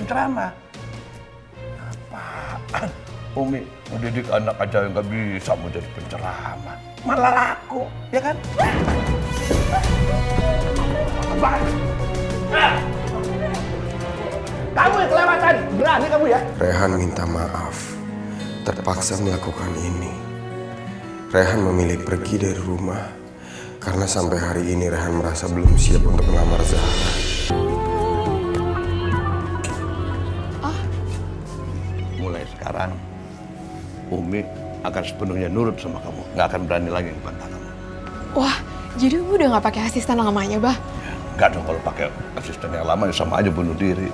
penceramah. Apaan? Umi mendidik anak aja yang nggak bisa mau jadi penceramah. Malah laku, ya kan? Apaan? Kamu yang kelewatan, berani kamu ya? Rehan minta maaf, terpaksa melakukan ini. Rehan memilih pergi dari rumah karena sampai hari ini Rehan merasa belum siap untuk melamar Zahra. Mulai sekarang, Umi akan sepenuhnya nurut sama kamu. Nggak akan berani lagi ngebantah kamu. Wah, jadi Umi udah nggak pakai asisten lamanya, Bah? Nggak dong, kalau pakai asisten yang lama sama aja bunuh diri.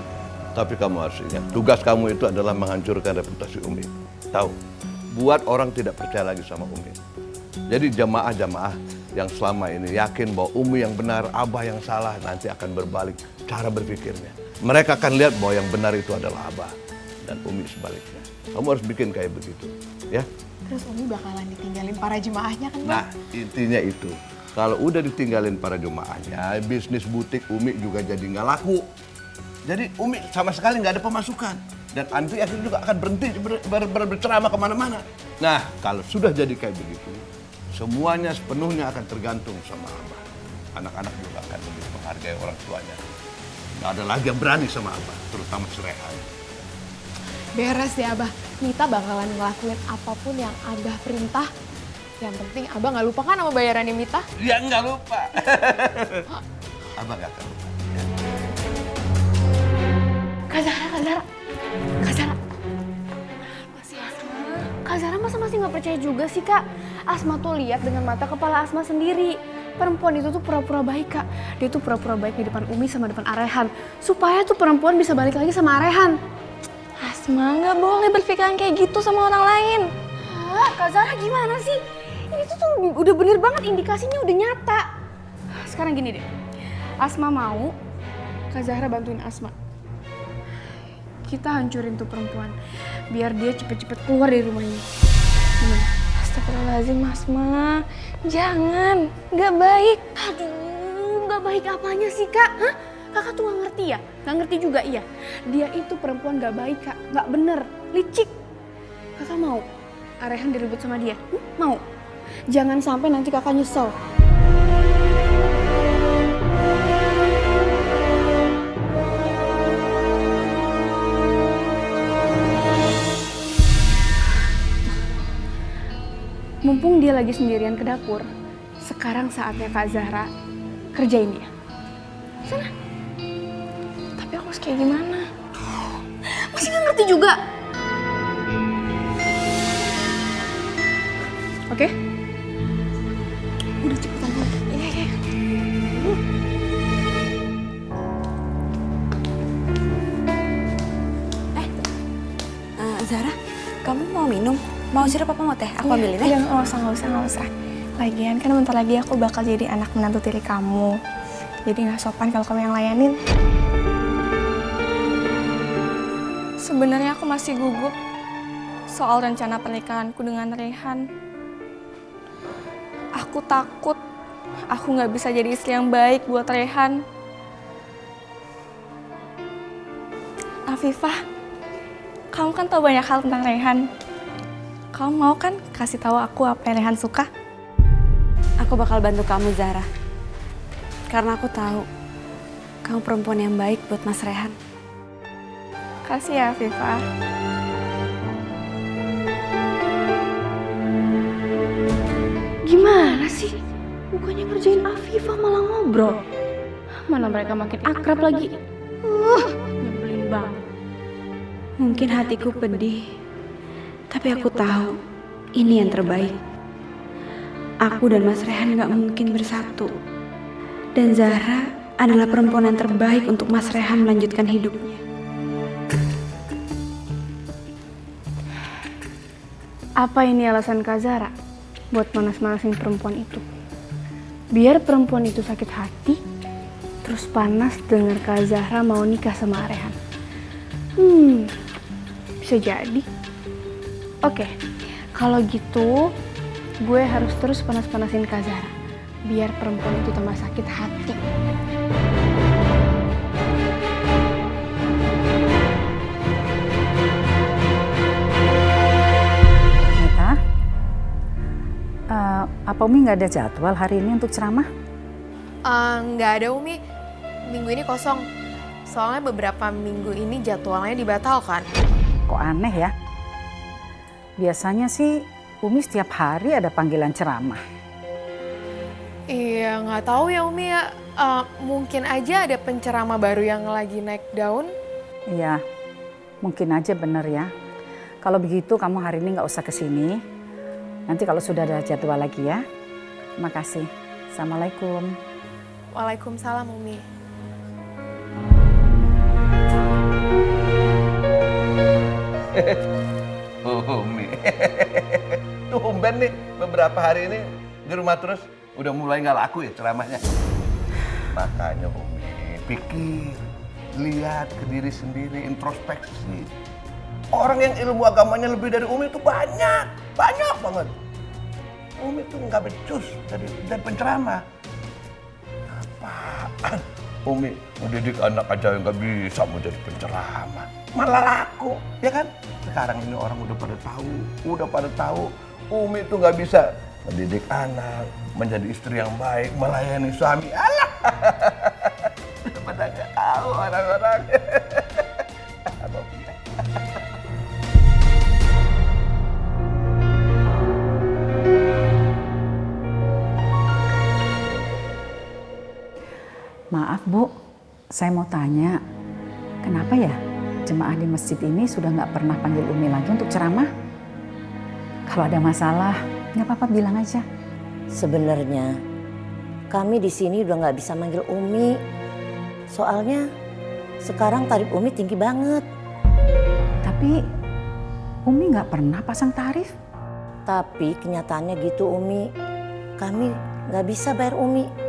Tapi kamu harus ingat, tugas kamu itu adalah menghancurkan reputasi Umi. Tahu, buat orang tidak percaya lagi sama Umi. Jadi jamaah-jamaah yang selama ini yakin bahwa Umi yang benar, Abah yang salah, nanti akan berbalik cara berpikirnya. Mereka akan lihat bahwa yang benar itu adalah Abah dan Umi sebaliknya. Kamu harus bikin kayak begitu, ya. Terus Umi bakalan ditinggalin para jemaahnya kan, Bah? Nah, intinya itu. Kalau udah ditinggalin para jemaahnya, bisnis butik Umi juga jadi nggak laku. Jadi Umi sama sekali nggak ada pemasukan. Dan Andri akhirnya juga akan berhenti berceramah kemana-mana. Nah, kalau sudah jadi kayak begitu, semuanya sepenuhnya akan tergantung sama Abah. Anak-anak juga akan lebih menghargai orang tuanya. Nggak ada lagi yang berani sama Abah, terutama si Rehan. Beres ya, Abah. Mita bakalan ngelakuin apapun yang Abah perintah. Yang penting Abah nggak lupa kan sama bayarannya Mita? Ya nggak lupa. Abah nggak akan lupa. Ya. Kak Zahra. Masih Asma. Kak Zahra masa masih nggak percaya juga sih, Kak? Asma tuh lihat dengan mata kepala Asma sendiri. Perempuan itu tuh pura-pura baik, Kak. Dia tuh pura-pura baik di depan Umi sama depan Arehan. Supaya tuh perempuan bisa balik lagi sama Arehan. Asma, nggak boleh berpikiran kayak gitu sama orang lain. Hah, Kak Zahra gimana sih? Ini tuh udah bener banget, indikasinya udah nyata. Sekarang gini deh, Asma mau Kak Zahra bantuin Asma. Kita hancurin tuh perempuan, biar dia cepet-cepet keluar dari rumah ini. Gimana? Astagfirullahaladzim, Asma. Jangan, nggak baik. Aduh, nggak baik apanya sih, Kak? Hah? Kakak tuh nggak ngerti ya? Nggak ngerti juga, iya. Dia itu perempuan nggak baik, Kak. Nggak bener, licik. Kakak mau Arehan direbut sama dia? Mau? Jangan sampai nanti kakak nyesel. Mumpung dia lagi sendirian ke dapur, sekarang saatnya Kak Zahra kerjain dia. Sana. Tapi aku harus kayak gimana? Masih nggak ngerti juga? Oke? Udah cepetan kan? Iya. Zahra, kamu mau minum? Mau sirup apa mau teh? Aku ambilin ya? Iya, nggak usah. Lagian kan bentar lagi aku bakal jadi anak menantu tiri kamu. Jadi nggak sopan kalau kamu yang layanin. Sebenarnya aku masih gugup soal rencana pernikahanku dengan Rehan. Aku takut aku nggak bisa jadi istri yang baik buat Rehan. Afifah, kamu kan tahu banyak hal tentang Rehan. Kamu mau kan kasih tahu aku apa yang Rehan suka? Aku bakal bantu kamu, Zahra. Karena aku tahu kamu perempuan yang baik buat Mas Rehan. Kasih ya, Afifah. Gimana sih? Bukannya ngerjain Afifah malah ngobrol. Mana mereka makin akrab lagi. Nyebelin banget. Mungkin hatiku pedih, tapi aku tahu ini yang terbaik. Aku dan Mas Rehan gak mungkin bersatu. Dan Zahra adalah perempuan yang terbaik untuk Mas Rehan melanjutkan hidupnya. Apa ini alasan Kak Zahra buat manas-manasin perempuan itu? Biar perempuan itu sakit hati, terus panas dengar Kak Zahra mau nikah sama Arehan. Bisa jadi. Oke, kalau gitu gue harus terus panas-panasin Kak Zahra biar perempuan itu tambah sakit hati. Apa Umi nggak ada jadwal hari ini untuk ceramah? Nggak ada Umi, minggu ini kosong. Soalnya beberapa minggu ini jadwalnya dibatalkan. Kok aneh ya? Biasanya sih Umi setiap hari ada panggilan ceramah. Iya, nggak tahu ya Umi ya. Mungkin aja ada penceramah baru yang lagi naik daun. Iya, mungkin aja bener ya. Kalau begitu kamu hari ini nggak usah kesini. Nanti kalau sudah ada jadwal lagi ya. Terima kasih. Assalamualaikum. Waalaikumsalam Umi. Umi. Tumben nih beberapa hari ini di rumah terus udah mulai nggak laku ya ceramahnya. Makanya Umi pikir, lihat ke diri sendiri, introspeksi. Orang yang ilmu agamanya lebih dari Umi itu banyak banget. Umi tuh nggak becus jadi penceramah. Apaan? Umi mendidik anak aja yang nggak bisa mau jadi penceramah, malah laku, ya kan? Sekarang ini orang udah pada tahu, Umi tuh nggak bisa mendidik anak, menjadi istri yang baik, melayani suami. Alah, udah pada nggak tahu orang-orang. Maaf Bu, saya mau tanya, kenapa ya jemaah di masjid ini sudah nggak pernah panggil Umi lagi untuk ceramah? Kalau ada masalah, nggak apa-apa bilang aja. Sebenarnya kami di sini udah nggak bisa manggil Umi. Soalnya sekarang tarif Umi tinggi banget. Tapi Umi nggak pernah pasang tarif. Tapi kenyataannya gitu Umi. Kami nggak bisa bayar Umi.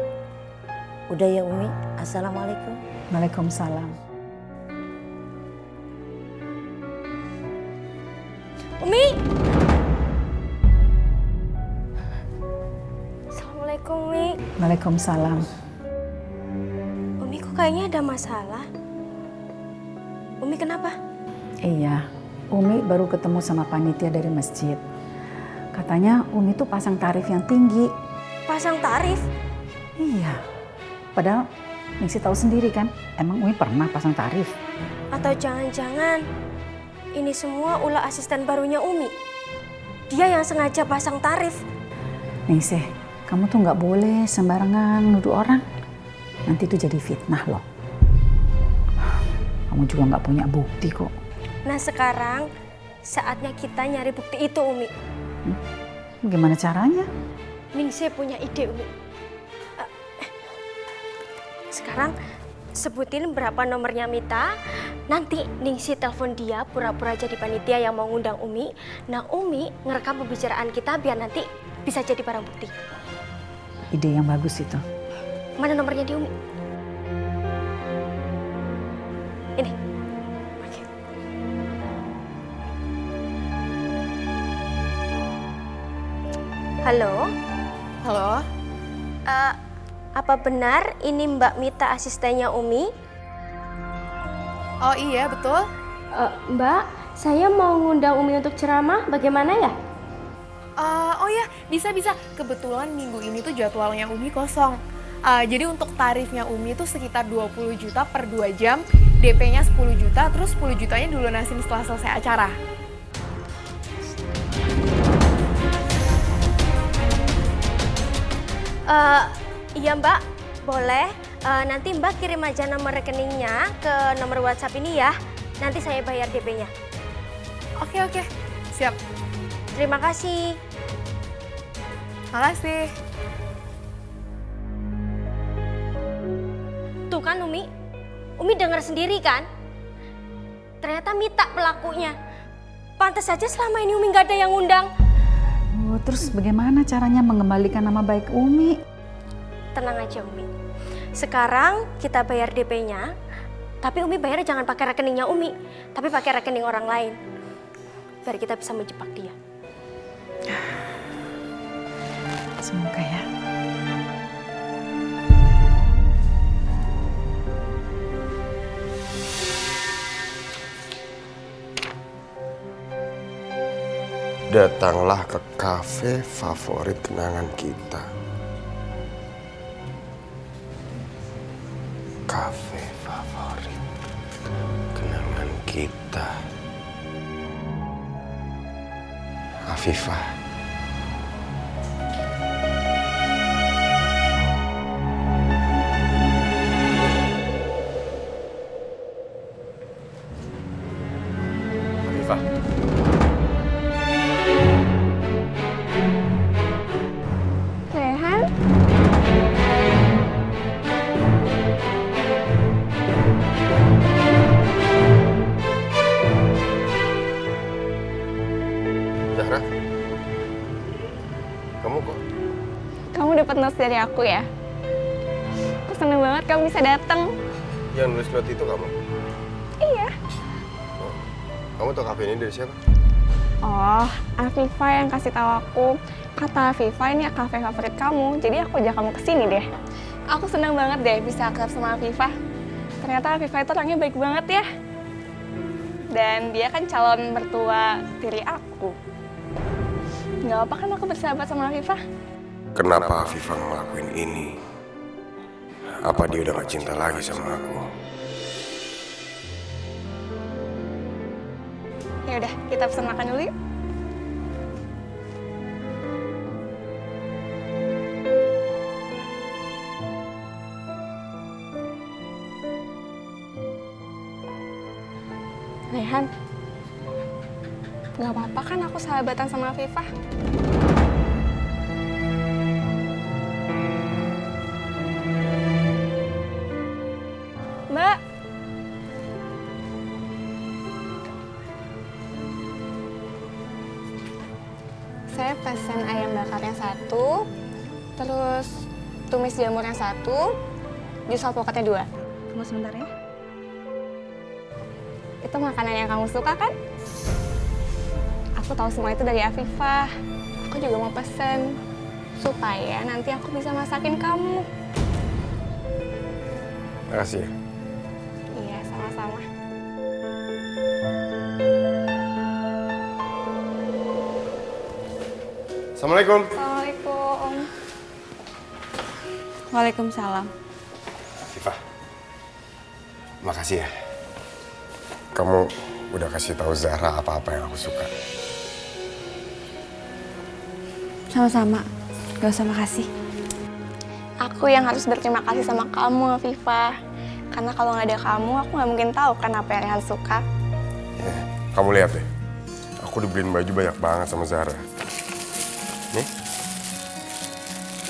Udah ya Umi, Assalamualaikum. Waalaikumsalam. Umi! Assalamualaikum Umi. Waalaikumsalam. Umi kok kayaknya ada masalah? Umi kenapa? Iya, Umi baru ketemu sama panitia dari masjid. Katanya Umi tuh pasang tarif yang tinggi. Pasang tarif? Iya. Padahal Ningsi tahu sendiri kan, emang Umi pernah pasang tarif. Atau jangan-jangan ini semua ulah asisten barunya Umi? Dia yang sengaja pasang tarif. Ningsi, kamu tuh nggak boleh sembarangan nuduh orang. Nanti itu jadi fitnah loh. Kamu juga nggak punya bukti kok. Nah sekarang saatnya kita nyari bukti itu Umi. Gimana caranya? Ningsi punya ide Umi. Sekarang sebutin berapa nomornya Mita. Nanti Ningsi telepon dia pura-pura jadi panitia yang mau ngundang Umi. Nah Umi ngerekam pembicaraan kita biar nanti bisa jadi barang bukti. Ide yang bagus itu. Mana nomornya di Umi? Ini. Oke. Halo? Halo? Apa benar ini Mbak Mita asistennya Umi? Oh iya, betul. Mbak, saya mau ngundang Umi untuk ceramah, bagaimana ya? Oh ya, bisa. Kebetulan minggu ini tuh jadwalnya Umi kosong. Jadi untuk tarifnya Umi itu sekitar 20 juta per 2 jam, DP-nya 10 juta, terus 10 jutanya dilunasin setelah selesai acara. Iya Mbak, boleh. Nanti Mbak kirim aja nomor rekeningnya ke nomor WhatsApp ini ya. Nanti saya bayar DP-nya. Oke, siap. Terima kasih. Makasih. Tuh kan Umi dengar sendiri kan? Ternyata Mita pelakunya. Pantas saja selama ini Umi nggak ada yang ngundang. Oh, terus bagaimana caranya mengembalikan nama baik Umi? Tenang aja Umi. Sekarang kita bayar DP-nya, tapi Umi bayarnya jangan pakai rekeningnya Umi, tapi pakai rekening orang lain. Biar kita bisa menjebak dia. Semoga ya. Datanglah ke kafe favorit kenangan kita. Kafe favorit kenangan kita. Afifah. Afifah. Rehan? Zahra, kamu kok? Kamu dapat notes dari aku ya? Aku seneng banget kamu bisa datang. Yang nulis note itu kamu? Iya. Kamu tahu kafe ini dari siapa? Oh, Afifah yang kasih tahu aku. Kata Afifah ini kafe favorit kamu, jadi aku ajak kamu kesini deh. Aku seneng banget deh bisa akrab sama Afifah. Ternyata Afifah itu orangnya baik banget ya. Dan dia kan calon mertua tiri aku. Gak apa kan aku bersahabat sama Afifah? Kenapa Afifah ngelakuin ini? Apa dia udah gak cinta lagi sama aku? Ya udah, kita pesan makan dulu yuk. Rehan, gak apa-apa kan aku sahabatan sama Afifah? Mbak, saya pesan ayam bakar yang 1, terus tumis jamur yang 1, jus alpukatnya 2. Tunggu sebentar ya. Itu makanan yang kamu suka kan? Aku tahu semua itu dari Afifah. Aku juga mau pesen supaya nanti aku bisa masakin kamu. Makasih ya. Iya, sama-sama. Assalamualaikum. Assalamualaikum. Waalaikumsalam. Afifah, makasih ya. Kamu udah kasih tahu Zahra apa-apa yang aku suka. Sama-sama. Gak usah makasih. Aku yang harus berterima kasih sama kamu, Afifah. Karena kalau nggak ada kamu, aku nggak mungkin tahu kan apa yang Rehan suka. Kamu lihat deh, aku dibeliin baju banyak banget sama Zahra. Nih,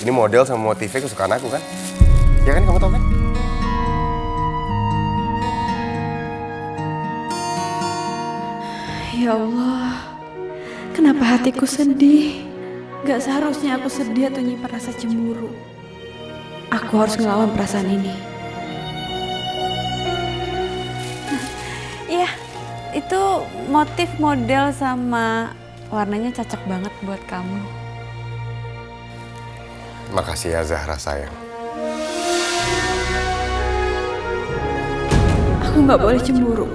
ini model sama motifnya kesukaan aku kan? Ya kan, kamu tahu kan? Ya Allah, kenapa hatiku sedih? Gak seharusnya aku sedih atau nyimpan rasa cemburu. Aku harus ngelawan perasaan ini. Iya, itu motif model sama warnanya cocok banget buat kamu. Makasih ya Zahra sayang. Aku gak boleh cemburu.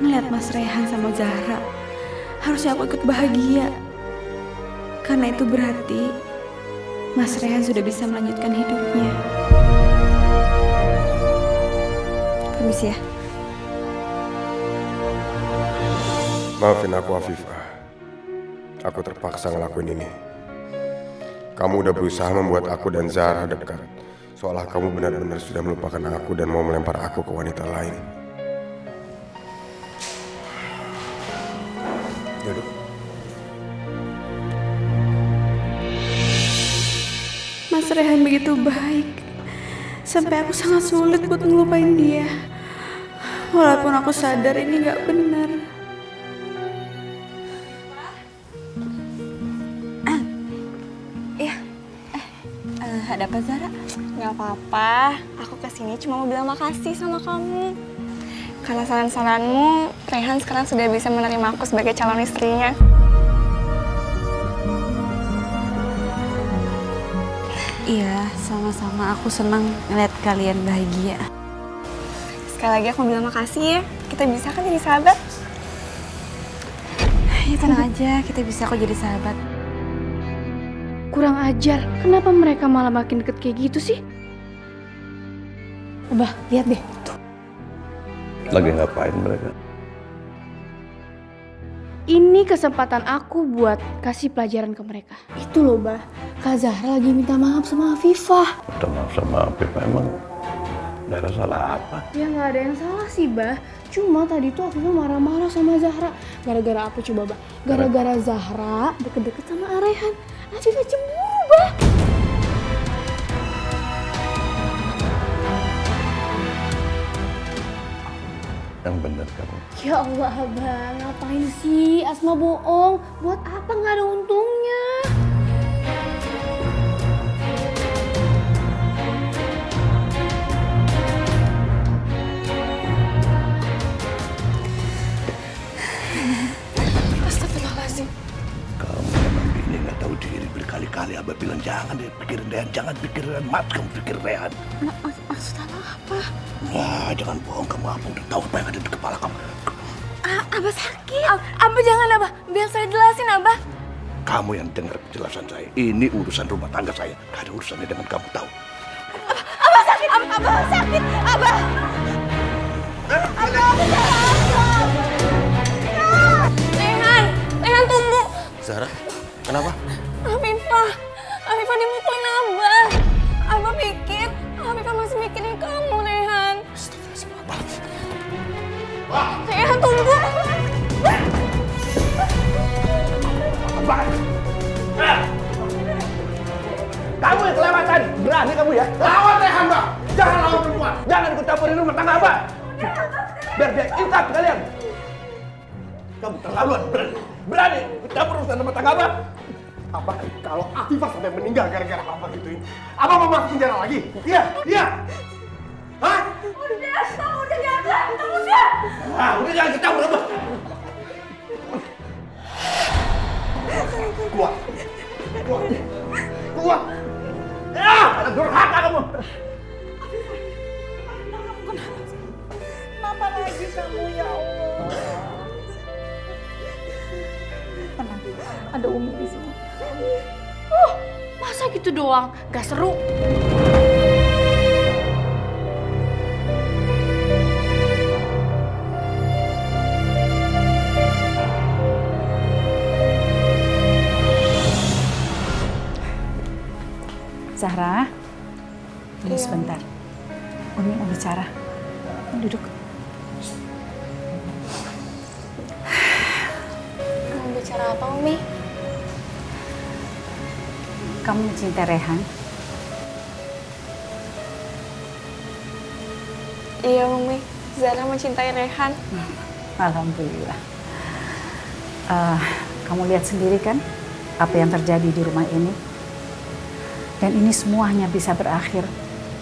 Ngeliat Mas Rehan sama Zahra, harusnya aku ikut bahagia. Karena itu berarti Mas Rehan sudah bisa melanjutkan hidupnya. Permisi ya. Maafin aku Afifah. Aku terpaksa ngelakuin ini. Kamu udah berusaha membuat aku dan Zahra dekat. Seolah kamu benar-benar sudah melupakan aku dan mau melempar aku ke wanita lain. Duduk. Mas Rehan begitu baik. Sampai aku sangat sulit buat ngelupain dia. Walaupun aku sadar ini gak benar. Ada apa Zahra? Gak apa-apa, aku kesini cuma mau bilang makasih sama kamu. Karena saran-saranmu, Rehan sekarang sudah bisa menerima aku sebagai calon istrinya. Iya, sama-sama. Aku senang ngeliat kalian bahagia. Sekali lagi aku bilang makasih ya, kita bisa kan jadi sahabat? Ya tenang aja, kita bisa kok jadi sahabat. Kurang ajar, kenapa mereka malah makin deket kayak gitu sih? Abah, lihat deh. Lagi ngapain mereka? Ini kesempatan aku buat kasih pelajaran ke mereka. Itu loh, Bah. Kak Zahra lagi minta maaf sama Afifah. Minta maaf sama Afifah, emang nggak ada salah apa? Ya nggak ada yang salah sih, Bah. Cuma tadi tuh Afifah marah-marah sama Zahra. Gara-gara apa coba, Bah? Gara-gara Zahra deket-deket sama Arehan. Afifah cemburu, Bah. Yang benar kamu. Ya Allah, Abah. Ngapain sih Asma bohong? Buat apa nggak ada untungnya? Astagfirullahaladzim. Kamu memang ini nggak tahu diri. Berkali-kali Abah bilang jangan deh pikirin Rehan, jangan pikirin Rehan. Mas, kamu pikir Rehan. Maksud apa? Wah, jangan bohong, kamu apa udah tahu apa yang ada di kepala kamu. Abah sakit. Abah jangan, Abah. Biar saya jelasin, Abah. Kamu yang dengar penjelasan saya. Ini urusan rumah tangga saya. Gak ada urusannya dengan kamu tahu. Abah sakit. Abah sakit. Abah. Rehan tunggu. Zahra, kenapa? Afifah dimukulin Abah. Abah pikir Afifah masih mikirin kamu, Rehan. Rehan tunggu. Kamu yang kelewatan. Berani kamu ya. Lawan Rehan, Mbak. Jangan lawan perempuan. Jangan ikut campurin rumah tangga Abah. Biar dia ingat kalian. Kamu terlaluan berani ikut campur urusan rumah tangga Abah. Abah, kalau Afifah sampai meninggal gara-gara Abah gituin, Abah mau masuk penjara lagi? Iya, iya. Hah? Udah jangan ikut campur Abah. Keluar. Keluar. Keluar. Ya, ada durhaka kamu. Kenapa lagi kamu ya Allah? Tenang, ada Umi di sini. Masa gitu doang? Gak seru. Zahra, tunggu sebentar. Umi mau bicara. Duduk. Mau bicara apa, Umi? Kamu mencintai Rehan? Iya, Umi. Zahra mencintai Rehan. Alhamdulillah. Kamu lihat sendiri kan apa yang terjadi di rumah ini? Dan ini semuanya bisa berakhir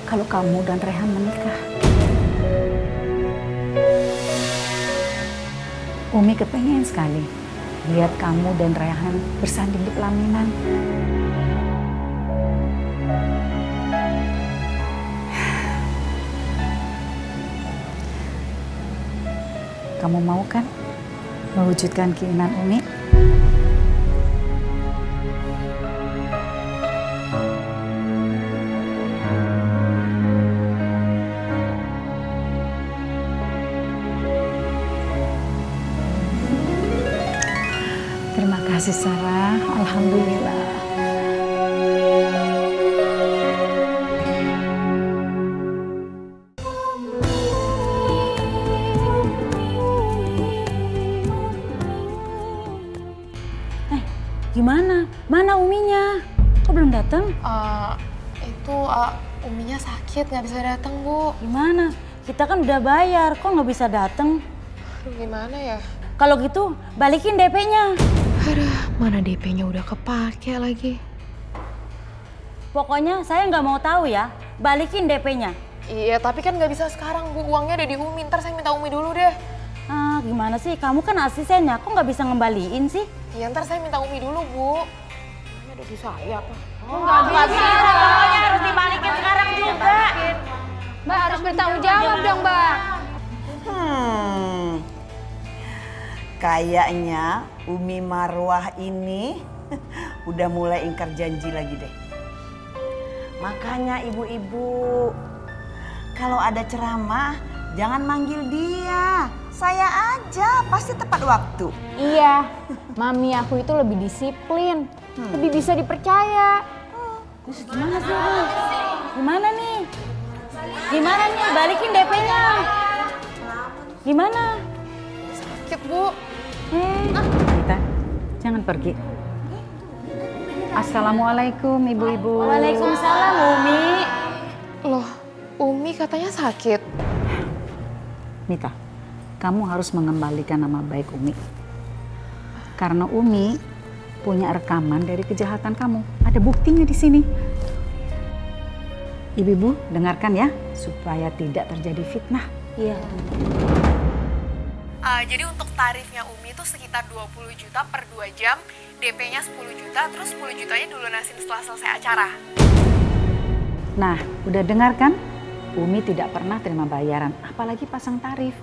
kalau kamu dan Rehan menikah. Umi kepengen sekali lihat kamu dan Rehan bersanding di pelaminan. Kamu mau kan mewujudkan keinginan Umi? Terima kasih Sarah, alhamdulillah. Gimana? Mana Uminya? Kok belum datang? Uminya sakit, nggak bisa datang, Bu. Gimana? Kita kan udah bayar, kok nggak bisa datang? Gimana ya? Kalau gitu, balikin DP-nya. Aduh, mana DP-nya udah kepake lagi. Pokoknya saya nggak mau tahu ya, balikin DP-nya. Iya, tapi kan nggak bisa sekarang, Bu. Uangnya ada di Umi. Ntar saya minta Umi dulu deh. Ah, gimana sih? Kamu kan asistennya, kok nggak bisa ngembaliin sih? Iya, ntar saya minta Umi dulu, Bu. Ini ada di saya apa? Nggak bisa, pokoknya harus dibalikin sekarang juga. Mbak harus bertanggung jawab dong, Mbak. Kayaknya Umi Marwah ini udah mulai ingkar janji lagi deh. Makanya ibu-ibu, kalau ada ceramah jangan manggil dia. Saya aja pasti tepat waktu. Iya, mami aku itu lebih disiplin, lebih bisa dipercaya. Terus gimana sih, Bu? Gimana nih? Gimana nih? Balikin DP-nya. Gimana? Sakit, Bu. Mita, jangan pergi. Assalamualaikum ibu-ibu. Waalaikumsalam, Umi. Loh, Umi katanya sakit. Mita, kamu harus mengembalikan nama baik Umi. Karena Umi punya rekaman dari kejahatan kamu. Ada buktinya di sini. Ibu-ibu, dengarkan ya, supaya tidak terjadi fitnah. Iya. Jadi untuk tarifnya Umi itu sekitar 20 juta per 2 jam, DP-nya 10 juta, terus 10 jutanya dilunasin setelah selesai acara. Nah, udah dengar kan? Umi tidak pernah terima bayaran, apalagi pasang tarif.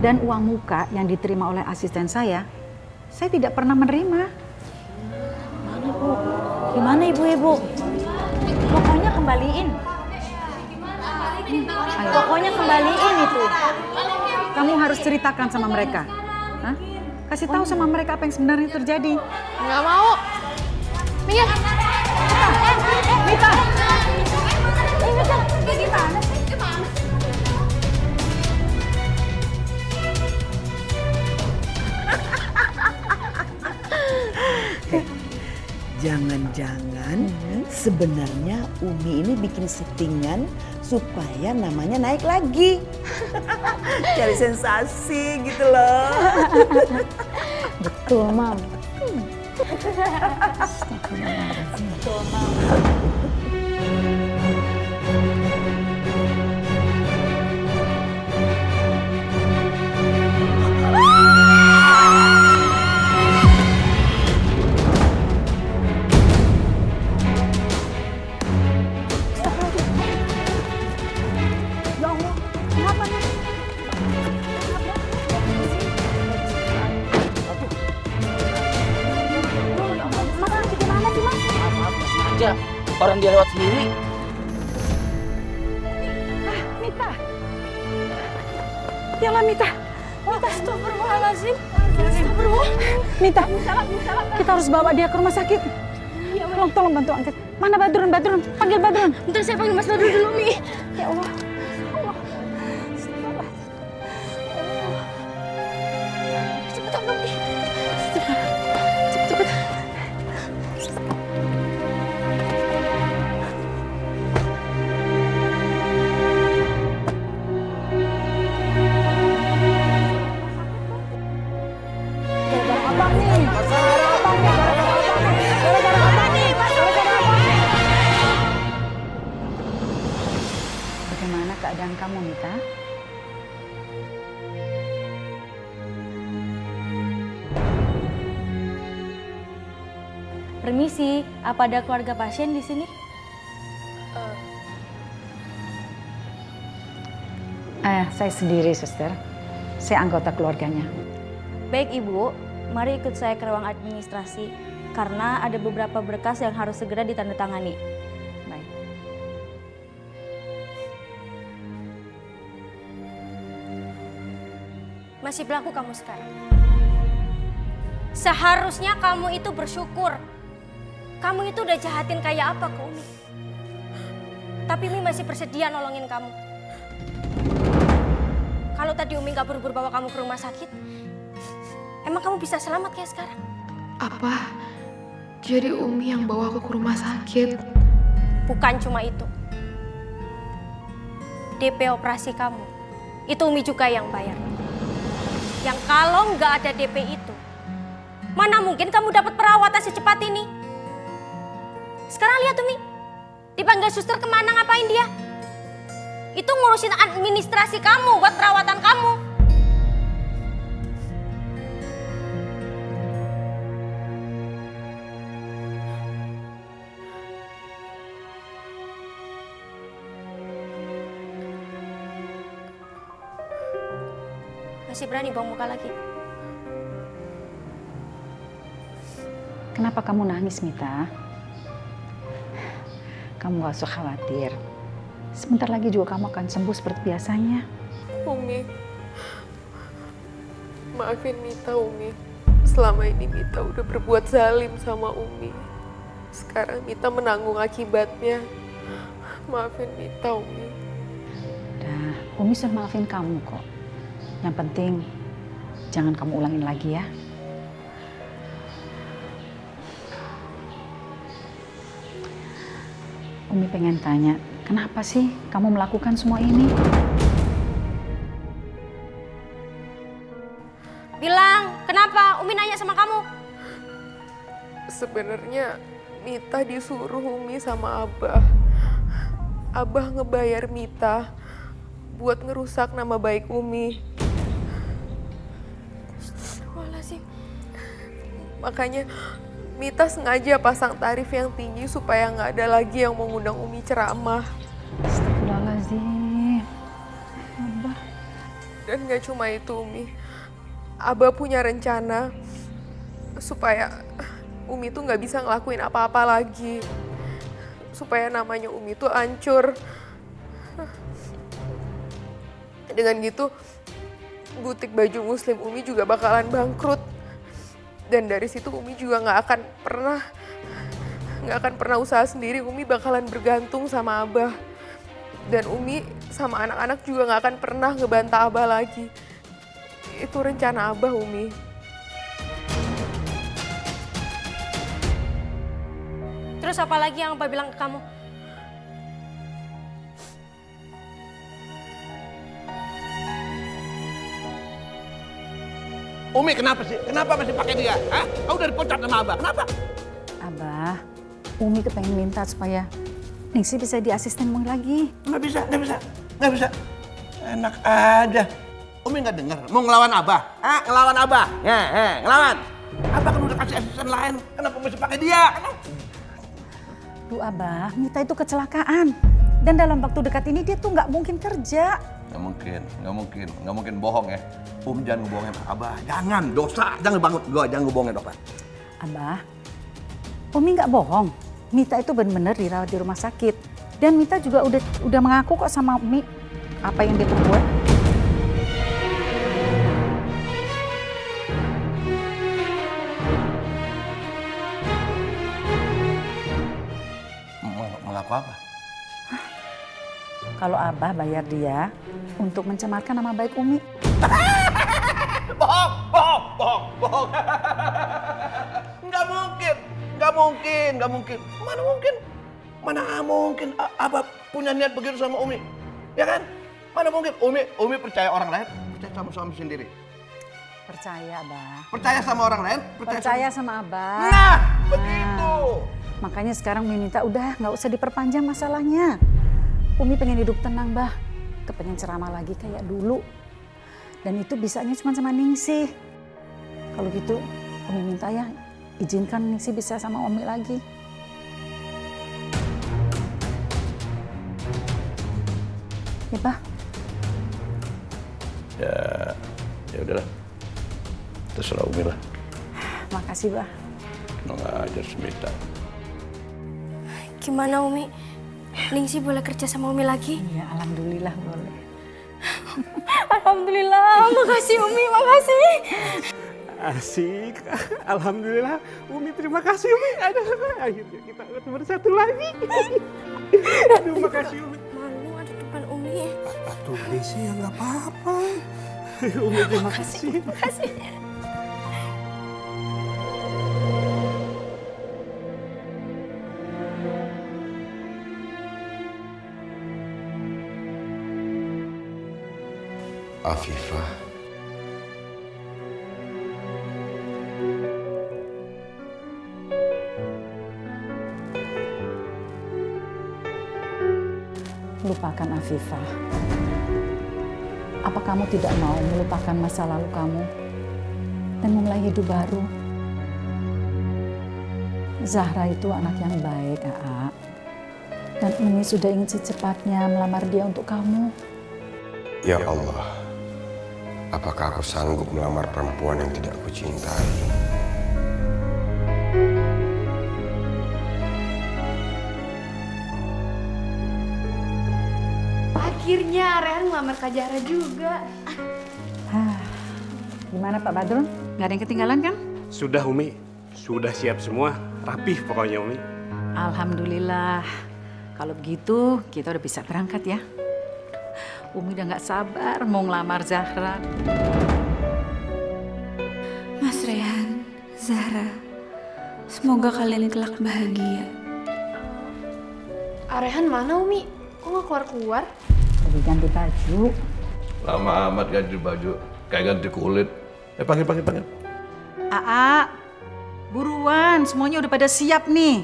Dan uang muka yang diterima oleh asisten saya tidak pernah menerima. Mana, Bu? Gimana ibu-ibu? Pokoknya kembaliin. Pokoknya kembaliin itu. Kamu harus ceritakan sama mereka. Hah? Kasih tahu sama mereka apa yang sebenarnya terjadi. Nggak mau. Minggir. Mita! Gimana sih? Jangan-jangan sebenarnya Umi ini bikin settingan supaya namanya naik lagi. Cari sensasi gitu loh. Betul, Mam. Betul, Mam. Orang dia lewat sendiri. Mita. Yalah Mita. Mita, astagfirullahaladzim. Mita, kita harus bawa dia ke rumah sakit. Tolong bantu angkat. Mana Badrun? Panggil Badrun. Bentar saya panggil Mas Badrun dulu, Mi. Ya Allah. Cepetan dong, Mi. Cepet. Bagaimana keadaan kamu, Mita? Permisi, apa ada keluarga pasien di sini? Saya sendiri, Suster. Saya anggota keluarganya. Baik, Ibu. Mari ikut saya ke ruang administrasi karena ada beberapa berkas yang harus segera ditandatangani. Baik. Masih berlaku kamu sekarang. Seharusnya kamu itu bersyukur. Kamu itu udah jahatin kayak apa ke Umi. Tapi Umi masih bersedia nolongin kamu. Kalau tadi Umi gak buru-buru bawa kamu ke rumah sakit, emang kamu bisa selamat kayak sekarang? Apa? Jadi Umi yang bawa aku ke rumah sakit? Bukan cuma itu. DP operasi kamu, itu Umi juga yang bayar. Yang kalau nggak ada DP itu, mana mungkin kamu dapat perawatan secepat ini? Sekarang lihat Umi, dipanggil suster kemana ngapain dia? Itu ngurusin administrasi kamu buat perawatan kamu. Masih berani buang muka lagi? Kenapa kamu nangis, Mita? Kamu gak usah khawatir. Sebentar lagi juga kamu akan sembuh seperti biasanya. Umi, maafin Mita, Umi. Selama ini Mita udah berbuat zalim sama Umi. Sekarang Mita menanggung akibatnya. Maafin Mita, Umi. Udah, Umi sudah maafin kamu kok. Yang penting, jangan kamu ulangin lagi ya. Umi pengen tanya, kenapa sih kamu melakukan semua ini? Bilang, kenapa? Umi nanya sama kamu. Sebenarnya Mita disuruh Umi sama Abah. Abah ngebayar Mita buat ngerusak nama baik Umi. Astagfirullahaladzim. Makanya Mita sengaja pasang tarif yang tinggi supaya nggak ada lagi yang mau ngundang Umi ceramah. Astagfirullahaladzim. Abah. Dan nggak cuma itu, Umi. Abah punya rencana supaya Umi tuh nggak bisa ngelakuin apa-apa lagi. Supaya namanya Umi tuh hancur. Dengan gitu, butik baju muslim Umi juga bakalan bangkrut. Dan dari situ Umi juga nggak akan pernah usaha sendiri. Umi bakalan bergantung sama Abah. Dan Umi sama anak-anak juga nggak akan pernah ngebantah Abah lagi. Itu rencana Abah, Umi. Terus apa lagi yang Abah bilang ke kamu? Umi kenapa sih? Kenapa masih pakai dia? Hah? Kau udah dipecat sama Abah, kenapa? Abah, Umi kepengen minta supaya Ningsih bisa di asisten Umi lagi. Nggak bisa. Enak aja. Umi nggak dengar, mau ngelawan Abah? Hah? Ngelawan Abah? Ngelawan. Abah kan udah kasih asisten lain, kenapa masih pakai dia? Duh Abah, Mita itu kecelakaan. Dan dalam waktu dekat ini dia tuh nggak mungkin kerja. Nggak mungkin bohong ya. Jangan ngebohongin Abah, jangan, dosa, jangan ngebohongin Abah. Abah, Umi nggak bohong. Mita itu benar-benar dirawat di rumah sakit. Dan Mita juga udah mengaku kok sama Umi apa yang dia perbuat. Mengaku apa? Kalau Abah bayar dia untuk mencemarkan nama baik Umi. Bohong. Nggak mungkin. Mana mungkin Abah punya niat begitu sama Umi. Ya kan? Mana mungkin Umi percaya orang lain, percaya sama suami sendiri. Percaya, Abah. Percaya sama orang lain, percaya sama Abah. Nah, begitu. Makanya sekarang Umi minta udah nggak usah diperpanjang masalahnya. Umi pengen hidup tenang, Bah. Kepengen ceramah lagi kayak dulu. Dan itu bisanya cuma sama Ningsih. Kalau gitu, Umi minta ya, izinkan Ningsih bisa sama Umi lagi. Ya, Bah. Ya udahlah. Terserah Umi lah. Makasih, Bah. Nggak aja Smita. Gimana Umi? Ningsih boleh kerja sama Umi lagi? Iya, alhamdulillah boleh. Alhamdulillah, makasih Umi, makasih. Asik, alhamdulillah. Umi terima kasih Umi. Akhirnya kita bersatu lagi. Aduh, makasih Umi. Malu ada depan Umi. Atuh sih ya nggak apa-apa. Umi terima kasih. Makasih. Afifah. Lupakan Afifah. Apa kamu tidak mau melupakan masa lalu kamu dan memulai hidup baru? Zahra itu anak yang baik, Aa. Dan Umi sudah ingin secepatnya melamar dia untuk kamu. Ya Allah, apakah aku sanggup melamar perempuan yang tidak aku cintai? Akhirnya Rehan ngelamar Kak Zahra juga. Gimana Pak Badrun? Gak ada yang ketinggalan kan? Sudah Umi, sudah siap semua. Rapih pokoknya Umi. Alhamdulillah. Kalau begitu kita udah bisa berangkat ya. Umi udah gak sabar mau ngelamar Zahra. Mas Rehan, Zahra, semoga kalian kelak bahagia. Rehan mana Umi? Kok nggak keluar-keluar? Lagi ganti baju. Lama amat ganti baju, kayak ganti kulit. Panggil. Aa, buruan, semuanya udah pada siap nih.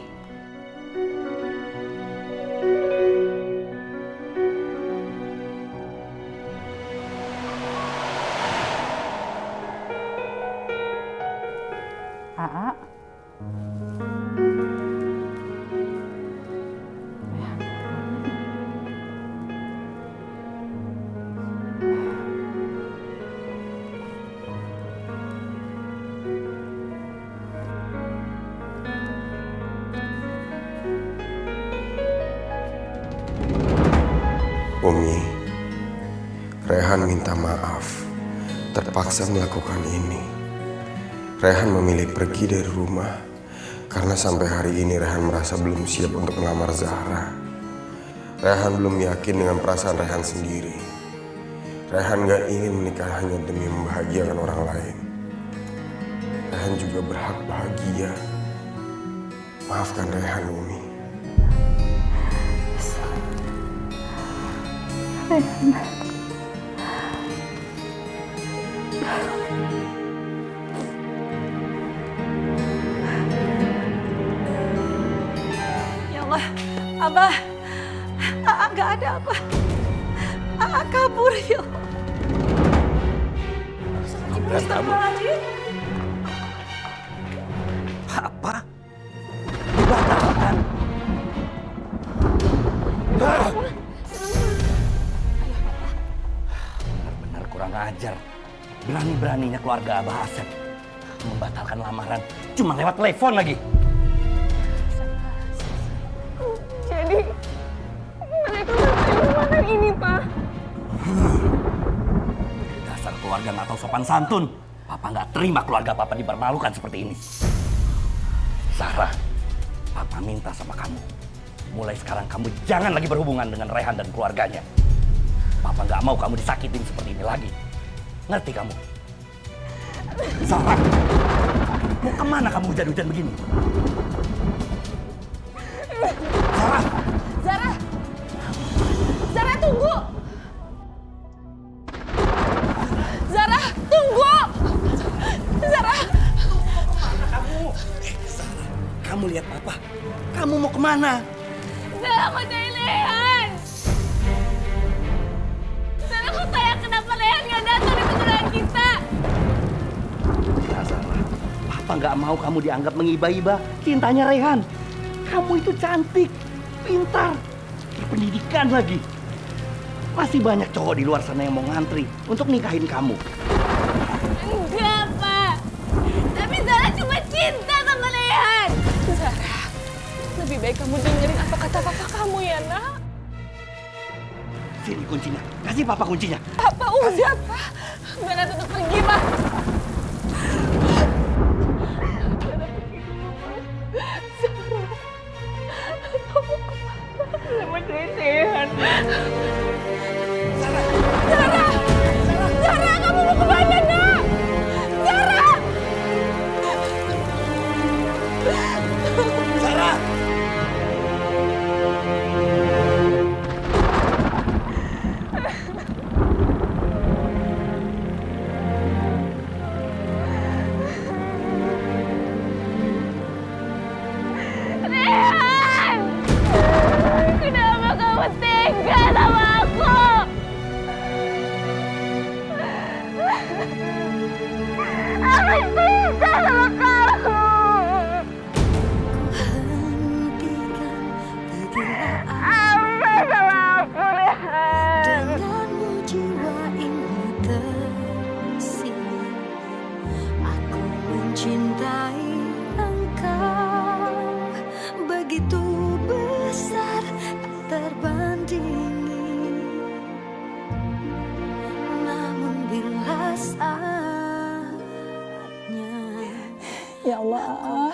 Aa. Umi, Rehan minta maaf, terpaksa melakukan ini. Rehan memilih pergi dari rumah karena sampai hari ini Rehan merasa belum siap untuk melamar Zahra. Rehan belum yakin dengan perasaan Rehan sendiri. Rehan gak ingin menikah hanya demi membahagiakan orang lain. Rehan juga berhak bahagia. Maafkan Rehan, Umi. Ya Allah, Abah, gak ada apa. Kabur ya Allah. Astagfirullahaladzim. Apa? Dibatalkan? Benar-benar kurang ajar. Berani-beraninya keluarga Abah Asep membatalkan lamaran cuma lewat telepon lagi. Jadi mereka batalin lamaran ini, Pak. Dasar keluarga nggak tahu sopan santun. Papa nggak terima keluarga Papa dipermalukan seperti ini. Zahra, Papa minta sama kamu. Mulai sekarang kamu jangan lagi berhubungan dengan Rehan dan keluarganya. Papa nggak mau kamu disakitin seperti ini lagi. Ngerti kamu? Zahra, mau kemana kamu hujan-hujan begini? Zahra! Zahra! Zahra, tunggu! Zahra, tunggu! Zahra! Kemana kamu? Zahra, kamu lihat Papa. Kamu mau kemana? Zahra, aku cari Rehan! Zahra, aku tanya kenapa Rehan nggak datang di pernikahan kita? Ya Zahra, Papa nggak mau kamu dianggap mengiba-iba cintanya Rehan. Kamu itu cantik, pintar, berpendidikan lagi. Masih banyak cowok di luar sana yang mau ngantri untuk nikahin kamu. Enggak, Pak. Tapi Zahra cuma cinta sama Rehan. Zahra, lebih baik kamu dengerin apa kata papa kamu ya, Nak. Sini kuncinya, kasih Papa kuncinya. Apa udah, Pak? Zahra tetap pergi, Pak. Sama Rehan. Zahra! Zahra, kamu mau kemana, Nak? Zahra! Zahra! Rehan! Kenapa kamu tega sama aku? Aku cinta sama kamu. Apa sama aku, Rehan? Denganmu jiwa ini tersini, aku mencintai engkau begitu besar tak terbandingi. Ya Allah,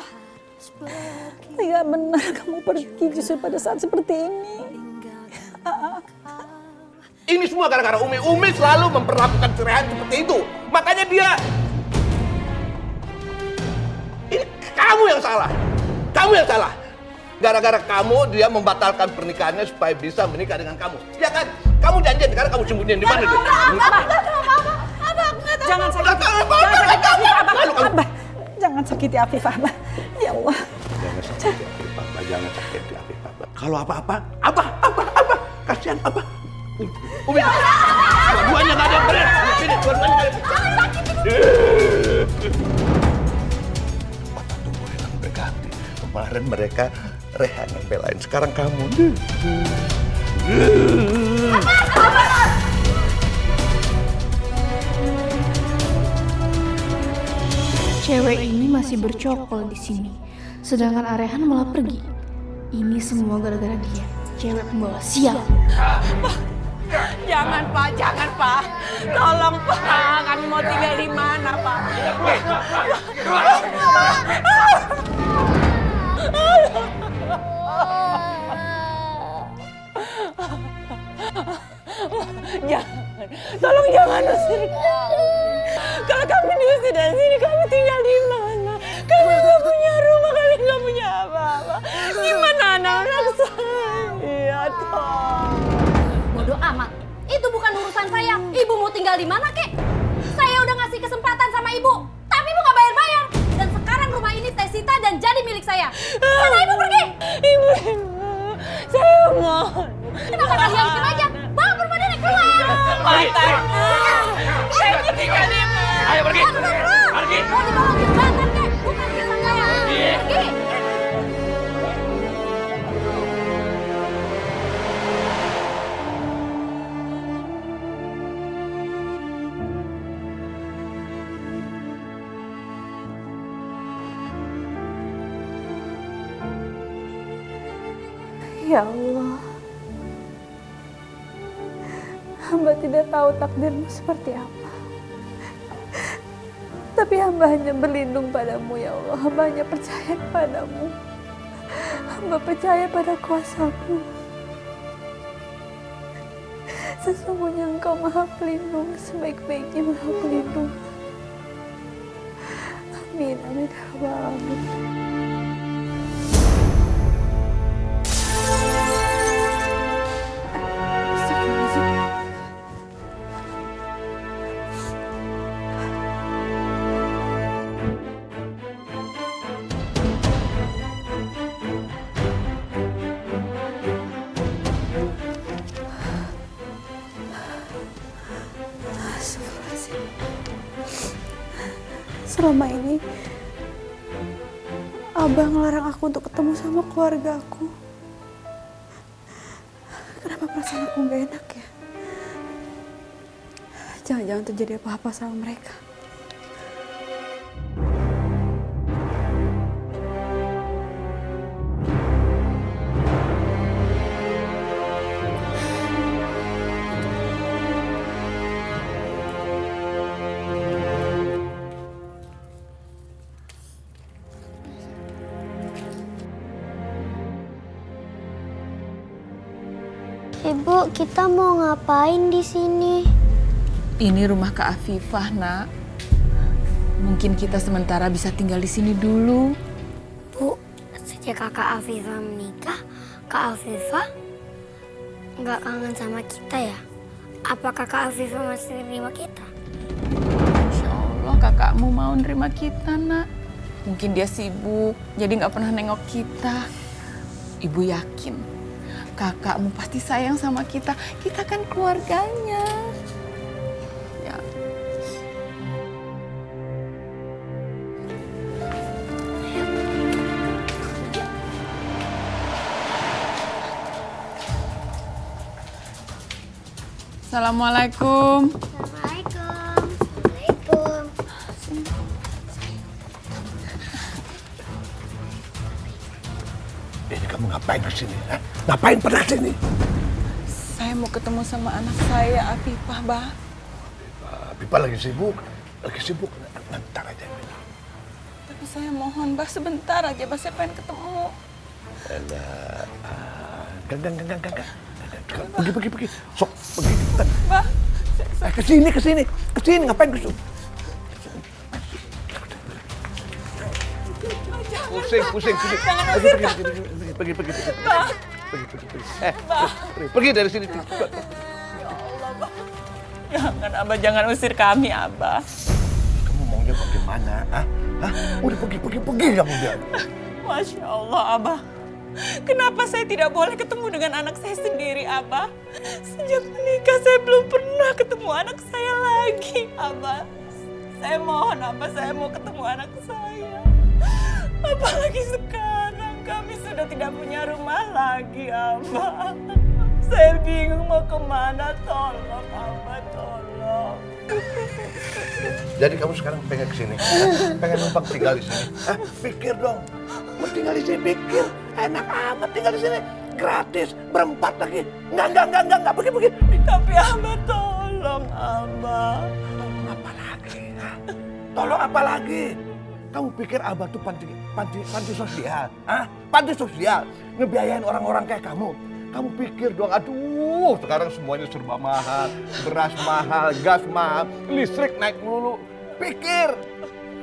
tidak benar kamu pergi justru pada saat seperti ini. Ini semua gara-gara Umi. Umi selalu memperlakukan si Rehan seperti itu. Makanya dia... Ini kamu yang salah. Kamu yang salah. Gara-gara kamu dia membatalkan pernikahannya supaya bisa menikah dengan kamu. Ya kan? Kamu janjian, sekarang kamu sembunyiin di mana itu? Jangan sakiti Abah. Jangan sakiti Afifah, Abah. Ya Allah. Jangan sakiti Afifah, Abah. Jangan sakiti Afifah, Abah. Kalau apa-apa, Abah. Kasihan Abah. Umi, dua-duanya nggak ada yang beres. Sini, dua-duanya nggak ada yang beres. Mata tubuh yang berganti. Kemarin mereka Rehan yang belain, sekarang kamu. Cewek ini masih bercokol di sini, sedangkan Arehan malah pergi. Ini semua gara-gara dia, cewek pembawa sial. Jangan Pak. Tolong Pak, kami mau tinggal di mana Pak? Jangan, tolong jangan usir kami. Kalau kami diusir dari sini, kami tinggal di mana? Kami nggak punya rumah, kami nggak punya apa-apa. Gimana anak-anak saya, toh? Bodoh amat. Itu bukan urusan saya. Ibu mau tinggal di mana, Kek? Saya udah ngasih kesempatan sama ibu, tapi ibu nggak bayar-bayar. Dan sekarang rumah ini tersita dan jadi milik saya. Sana ibu pergi. Ibu, saya mohon. Kenapa kalian diam aja? Bawa perempuan ini keluar. Saya tinggal di mana? Ayo pergi. Pergi. Mau dibawa ke jembatan, Kek? Bukan urusan saya. Pergi. Ya Allah, hamba tidak tahu takdirmu seperti apa. Tapi hamba hanya berlindung padamu ya Allah. Hamba hanya percaya padamu. Hamba percaya pada kuasamu. Sesungguhnya Engkau Maha Pelindung, sebaik-baiknya Maha Pelindung. Amin, amin, ya Rabbal alamin. Selama ini Abah ngelarang aku untuk ketemu sama keluarga aku. Kenapa perasaan aku gak enak ya? Jangan-jangan terjadi apa-apa sama mereka. Ibu, kita mau ngapain di sini? Ini rumah Kak Afifah, Nak. Mungkin kita sementara bisa tinggal di sini dulu. Bu, sejak Kakak Afifah menikah, Kak Afifah nggak kangen sama kita ya? Apa Kakak Afifah masih nerima kita? Insya Allah kakakmu mau nerima kita, Nak. Mungkin dia sibuk, jadi nggak pernah nengok kita. Ibu yakin kakakmu pasti sayang sama kita. Kita kan keluarganya. Ya. Assalamualaikum. Assalamualaikum. Ini kamu ngapain kesini? Ngapain pernah sini? Saya mau ketemu sama anak saya, Afifah, Bah. Afifah lagi sibuk. Ntar aja. Tapi saya mohon, Bah, sebentar aja, Bah, saya pengen ketemu. Enggak. Pergi. Sok, pergi cepetan. Bah, Kesini, ngapain ke situ? Pusing. Pergi. Bah. Pergi dari sini. Ya Allah, Bah. Jangan, Abah, jangan usir kami, Abah. Kamu maunya bagaimana? Hah? Udah pergi kamu biar. Masya Allah, Abah. Kenapa saya tidak boleh ketemu dengan anak saya sendiri, Abah? Sejak menikah saya belum pernah ketemu anak saya lagi, Abah. Saya mohon, Abah, saya mau ketemu anak saya. Apalagi sekarang kami sudah tidak punya rumah lagi, Abah. Saya bingung mau kemana, tolong, Abah, tolong. Jadi kamu sekarang pengen kesini? Pengen numpang tinggal di sini? Pikir dong. Mau tinggal di sini, pikir. Enak amat tinggal di sini. Gratis, berempat lagi. Enggak, pergi. Tapi Abah, tolong, Abah. Tolong apa lagi? Tolong apa lagi? Kamu pikir Abah tuh panti sosial? Panti sosial? Ngebiayain orang-orang kayak kamu? Kamu pikir dong, aduh sekarang semuanya serba mahal. Beras mahal, gas mahal, listrik naik melulu. Pikir,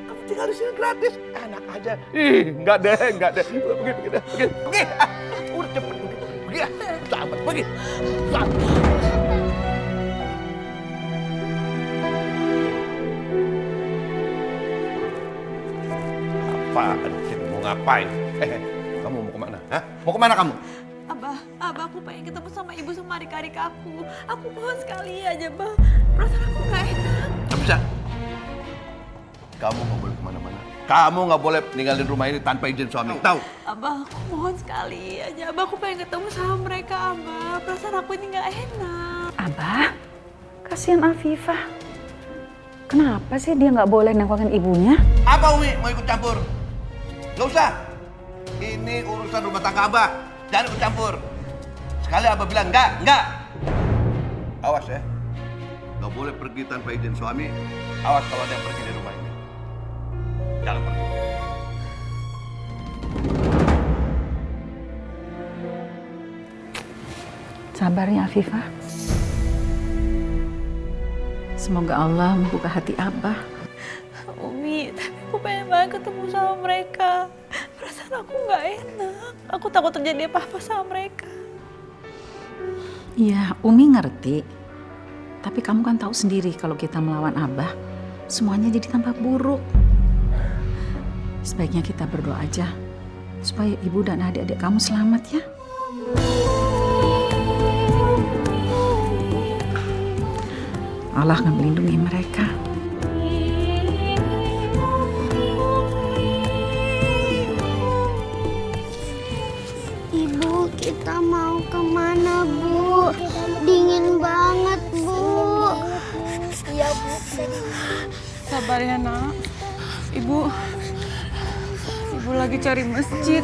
kamu tinggal di sini gratis, enak aja. Enggak deh. Pergi. Udah cepet, pergi. Sahabat, pergi. Apaan sih, mau ngapain? Kamu mau kemana? Mau kemana kamu? Abah, aku pengen ketemu sama ibu sama adik-adik aku. Aku mohon sekali aja, Bah. Perasaan aku gak enak. Gak bisa. Kamu gak boleh kemana-mana. Kamu gak boleh ninggalin rumah ini tanpa izin suami. Tahu? Abah, aku mohon sekali aja. Abah, aku pengen ketemu sama mereka, Abah. Perasaan aku ini gak enak. Abah, kasihan Afifah. Kenapa sih dia nggak boleh nengokin ibunya? Apa Umi mau ikut campur? Gak usah. Ini urusan rumah tangga Abah. Jangan ikut campur. Sekali Abah bilang enggak. Awas ya. Gak boleh pergi tanpa izin suami. Awas kalau ada yang pergi dari rumah ini. Jangan pergi. Sabarnya Afifah. Semoga Allah membuka hati Abah. Umi, tapi aku pengen banget ketemu sama mereka. Perasaan aku nggak enak. Aku takut terjadi apa-apa sama mereka. Iya, Umi ngerti. Tapi kamu kan tahu sendiri kalau kita melawan Abah, semuanya jadi tambah buruk. Sebaiknya kita berdoa aja supaya ibu dan adik-adik kamu selamat ya. Allah akan melindungi mereka. Ibu, kita mau kemana, Bu? Dingin banget, Bu. Iya, Bu. Sabar ya, Nak. Ibu lagi cari masjid.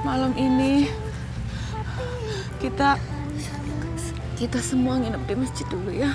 Malam ini kita semua nginep di masjid dulu ya.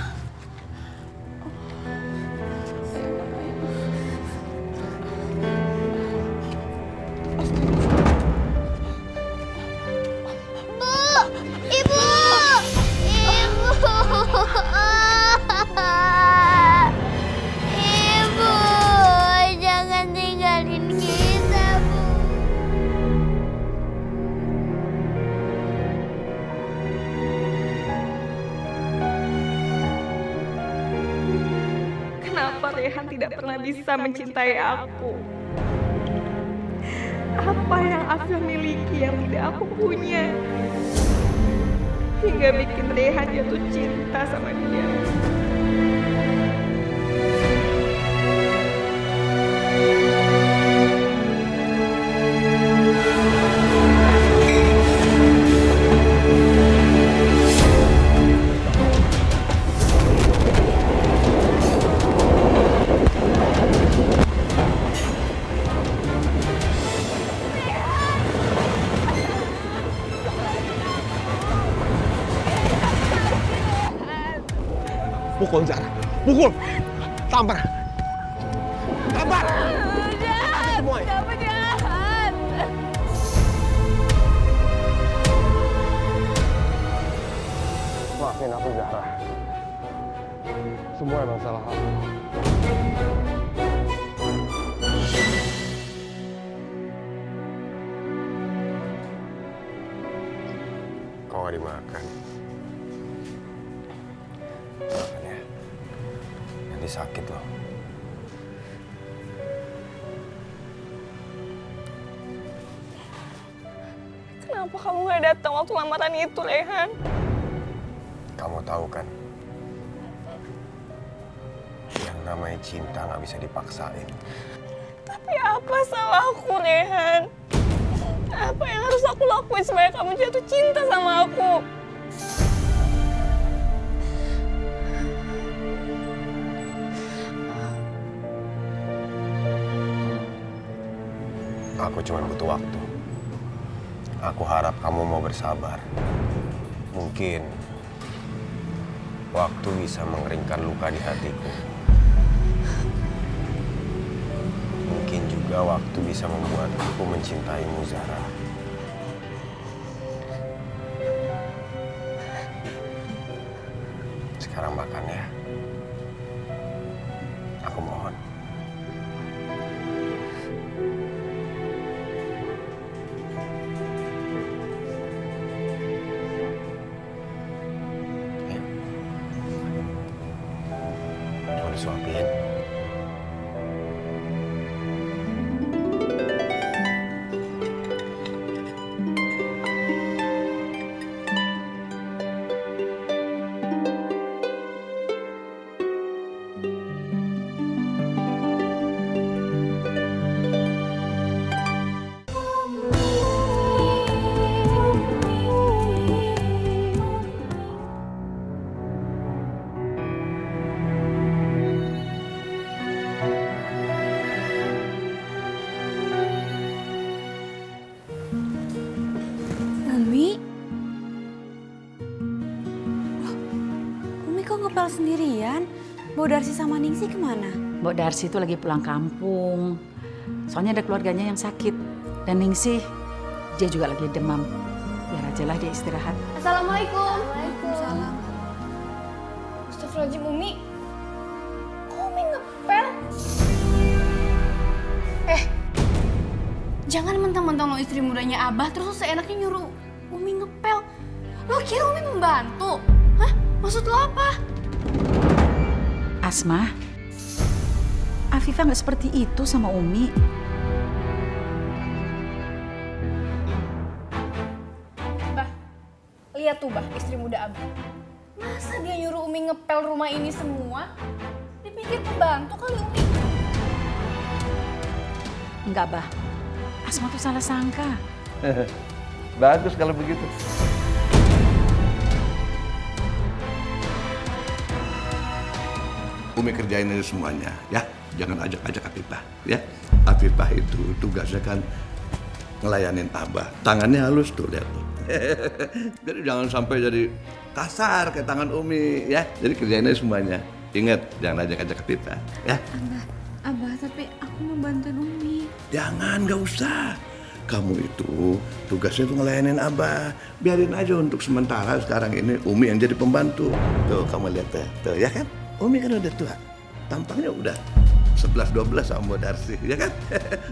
Kenapa Rehan tidak pernah bisa mencintai aku? Apa yang aku miliki yang tidak aku punya? Hingga bikin Rehan jatuh cinta sama dia. Pukul Zara, pukul, tampar. boy. Kamu jahat. Maafin aku Zahra. Semua emang salah aku. Kok gak dimakan? Makan ya. Nanti sakit loh. Kenapa kamu gak datang waktu lamaran itu, Rehan? Kamu tahu kan? Yang namanya cinta gak bisa dipaksain. Tapi apa salahku, Rehan? Apa yang harus aku lakuin supaya kamu jatuh cinta sama aku? Aku cuma butuh waktu. Aku harap kamu mau bersabar. Mungkin waktu bisa mengeringkan luka di hatiku. Mungkin juga waktu bisa membuat aku mencintaimu, Zahra. Sekarang makan ya. Aku mohon. Mau disuapin? Umi? Loh, Umi kok ngepel sendirian? Mbok Darsi sama Ningsih kemana? Mbok Darsi itu lagi pulang kampung. Soalnya ada keluarganya yang sakit. Dan Ningsih, dia juga lagi demam. Biar aja lah dia istirahat. Assalamualaikum. Waalaikumsalam. Astagfirullahaladzim, Umi. Kok Umi ngepel? Jangan mentang-mentang lo istri mudanya Abah terus lo seenaknya nyuruh Umi ngepel. Lo kira Umi membantu? Hah? Maksud lo apa? Asma, Afifah nggak seperti itu sama Umi. Bah, lihat tuh Bah, istri muda Abah. Masa dia nyuruh Umi ngepel rumah ini semua? Dipikir pembantu kali Umi. Enggak, Bah. Asma tuh salah sangka. Bagus kalau begitu. Umi kerjain ini semuanya, ya. Jangan ajak-ajak Afifah, ya. Afifah itu tugasnya kan ngelayanin Abah. Tangannya halus tuh, lihat tuh. Jadi jangan sampai jadi kasar kayak tangan Umi, ya. Jadi kerjainnya semuanya. Ingat, jangan ajak-ajak Afifah, ya. Abah, tapi aku mau bantuin Umi. Jangan, nggak usah. Kamu itu tugasnya tuh ngelayanin Abah. Biarin aja untuk sementara sekarang ini Umi yang jadi pembantu. Tuh, kamu lihat tuh, ya kan? Umi kan udah tua. Tampangnya udah 11-12 sama Mbak Darsi, ya kan?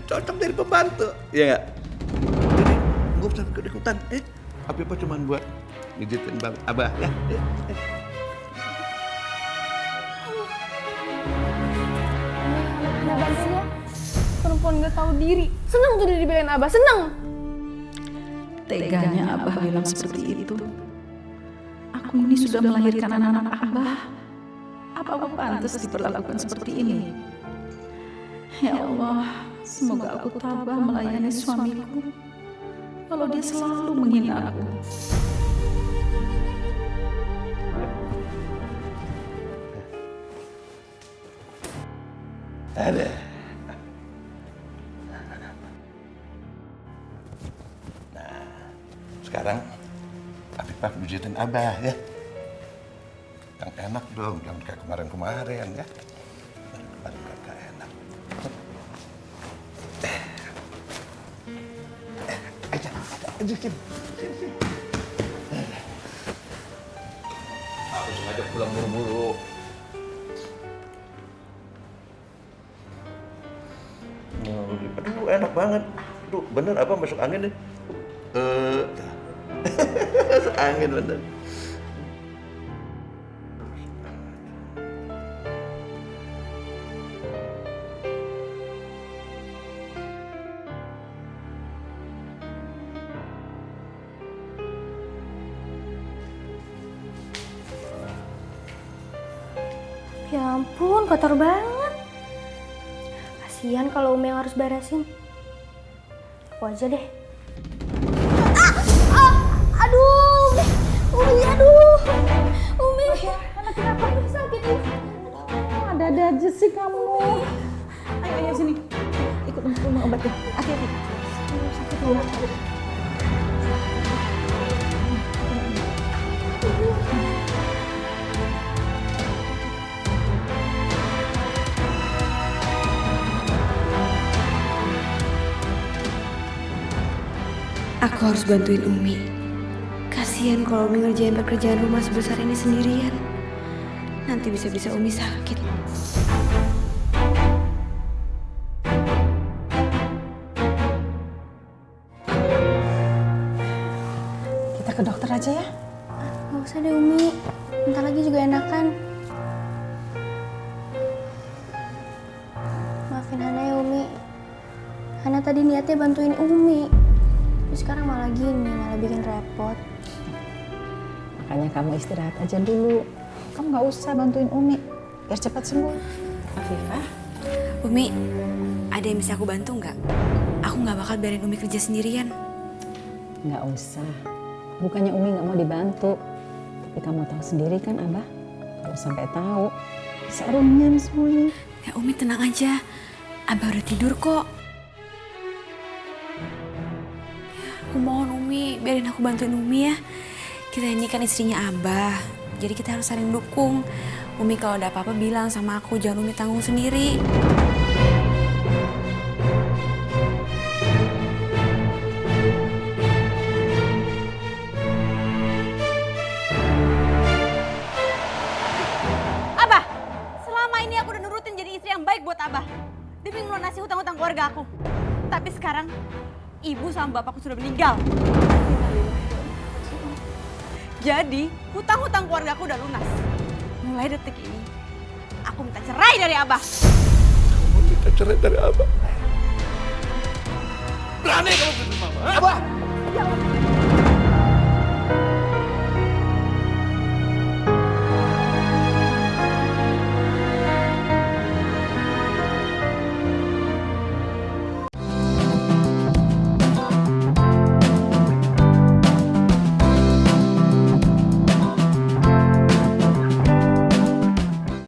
Cocok jadi pembantu, ya nggak? Jadi, nggak usah ikut-ikutan. Afifah cuma buat ngijitin Abah, ya? Abah, perempuan gak tahu diri. Senang tuh dia dibelain Abah, senang. Teganya Abah bilang seperti itu. Aku ini sudah melahirkan anak-anak Abah. Apa aku pantas diperlakukan seperti ini? Ya Allah, semoga aku tabah melayani suamiku. Kalau dia selalu menghina aku. Ada. Nah, sekarang Afifah pijitin Abah, ya. Yang enak dong, jangan kayak kemarin-kemarin, ya. Kemarin gak enak. Dikit. Aku sengaja pulang buru-buru. Aduh, enak banget. Aduh, bener apa masuk angin nih? Masuk angin bener. Ya ampun, kotor banget. Kasihan kalau Umi yang harus beresin. Aku aja deh. Aduh, Umi, aduh. Umi. Anak kenapa sakit nih? Ada-ada aja sih kamu. Ayo sini. Ikut rumah obatnya. Hati-hati. Sakit ya. Aku harus bantuin Umi. Kasihan kalau Umi ngerjain pekerjaan rumah sebesar ini sendirian. Nanti bisa-bisa Umi sakit. Kita ke dokter aja ya. Gak usah deh Umi, bentar lagi juga enakan. Maafin Hana ya Umi. Hana tadi niatnya bantuin Umi. Terus sekarang malah gini, malah bikin repot. Makanya kamu istirahat aja dulu. Kamu nggak usah bantuin Umi, biar cepat sembuh. Afifah. Umi, ada yang bisa aku bantu nggak? Aku nggak bakal biarin Umi kerja sendirian. Nggak usah. Bukannya Umi nggak mau dibantu. Tapi kamu tahu sendiri kan Abah, kalau sampai tahu, bisa runyam semuanya. Ya Umi tenang aja, Abah udah tidur kok. Aku mohon Umi, biarin aku bantuin Umi ya. Kita ini kan istrinya Abah, jadi kita harus saling dukung. Umi kalau ada apa-apa bilang sama aku, jangan Umi tanggung sendiri. Abah, selama ini aku udah nurutin jadi istri yang baik buat Abah. Demi melunasi hutang-hutang keluarga aku. Tapi sekarang, ibu sama bapakku sudah meninggal. Jadi, hutang-hutang keluarga aku udah lunas. Mulai detik ini, aku minta cerai dari Abah. Kamu minta cerai dari Abah? Berani kamu bersama Mama? Abah! Ya Allah.